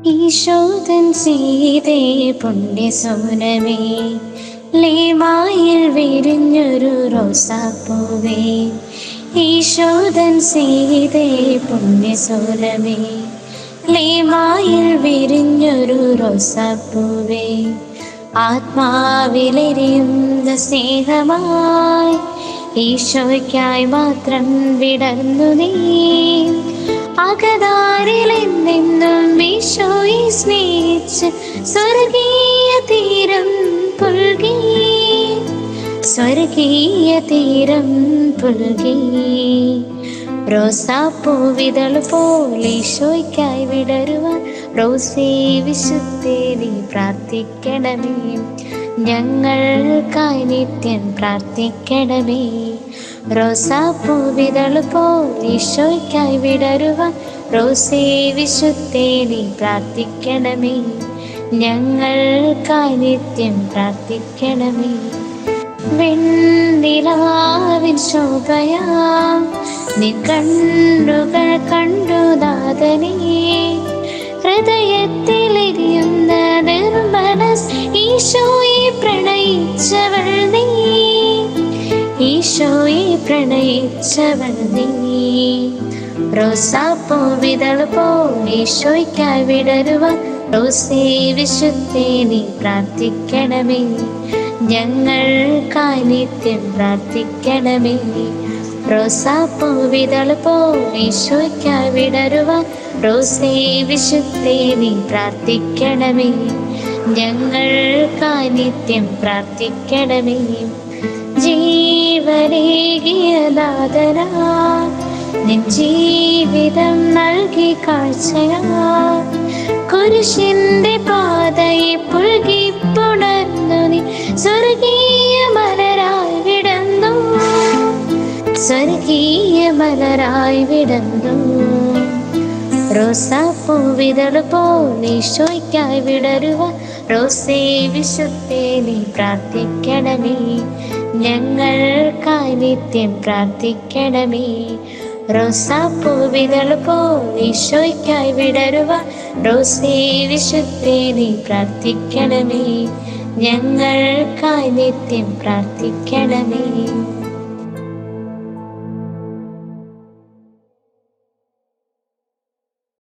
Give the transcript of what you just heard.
ഈശോതൻ സീതേ പുണ്യസോനമേ, ലേമായിൽ വിരിഞ്ഞൊരു റോസാപ്പൂവേ. ഈശോതൻ സീതേ പുണ്യസോനമേ, ലേമായിൽ വിരിഞ്ഞൊരു റോസാപ്പൂവേ. ആത്മാവിലെരിയുന്ന സ്നേഹമായി ഈശോയ്ക്കായി മാത്രം വിടർന്നു നീ. അകതാരിലെന്നെന്നും ഈശോയെ സ്നേഹിച്ച് സ്വർഗീയ തീരം പുൽകി, സ്വർഗീയ തീരം പുൽകി. റോസാപ്പൂവിതൾ പോലെ ഈശോയ്ക്കായി വിടരുവാൻ റോസേ വിശുദ്ധേ നീ പ്രാർത്ഥിക്കണമേ. ഞങ്ങൾക്കായി നിത്യം പ്രാർത്ഥിക്കണമേ. റോസാപ്പൂവിതൾ പോലെ ഈശോയ്ക്കായി വിടരുവാൻ റോസേ വിശുദ്ധേ നീ പ്രാർത്ഥിക്കണമേ. ഞങ്ങൾക്കായി നിത്യം പ്രാർത്ഥിക്കണമേ. വെണ്ണിലാവിൻ ശോഭയാം നിൻ കണ്ണുകൾ കണ്ടു നാഥനേ. ഹൃദയത്തിലെരിയുന്ന നിർമ്മനസ് ഈശോയെ പ്രണയിച്ചവൾ നീ, ഈശോയെ പ്രണയിച്ചവൾ നീ. റോസാപ്പൂവിതൾ പോലെ ഈശോയ്ക്കായി വിടരുവാൻ റോസേ വിശുദ്ധേ നീ പ്രാർത്ഥിക്കണമേ. ഞങ്ങൾക്കായി നിത്യം പ്രാർത്ഥിക്കണമേ. റോസാപ്പൂവിതൾ പോലെ ഈശോയ്ക്കായി വിടരുവാൻ റോസേ വിശുദ്ധേ നീ പ്രാർത്ഥിക്കണമേ. ഞങ്ങൾക്കായി നിത്യം പ്രാർത്ഥിക്കണമേ. ജീവനേകിയ നാഥനാ, നിൻ ജീവിതം നൽകി കാഴ്ചയാ. കുരിശിന്റെ പാതയെ പുൽകി പുണർന്നു നീ സ്വർഗീയ മലരായി വിടന്നു, സ്വർഗീയ മലരായി വിടന്നു. റോസാപ്പൂവിതൾ പോലെ ഈശോയ്ക്കായി വിടരുവാൻ റോസേ വിശുദ്ധേ നീ പ്രാർത്ഥിക്കണമേ. ഞങ്ങൾക്കായി നിത്യം പ്രാർത്ഥിക്കണമേ. റോസാപ്പൂവിതൾ പോലെ ഈശോയ്ക്കായി വിടരുവാൻ റോസേ വിശുദ്ധേ നീ പ്രാർത്ഥിക്കണമേ. ഞങ്ങൾക്കായി നിത്യം പ്രാർത്ഥിക്കണമേ.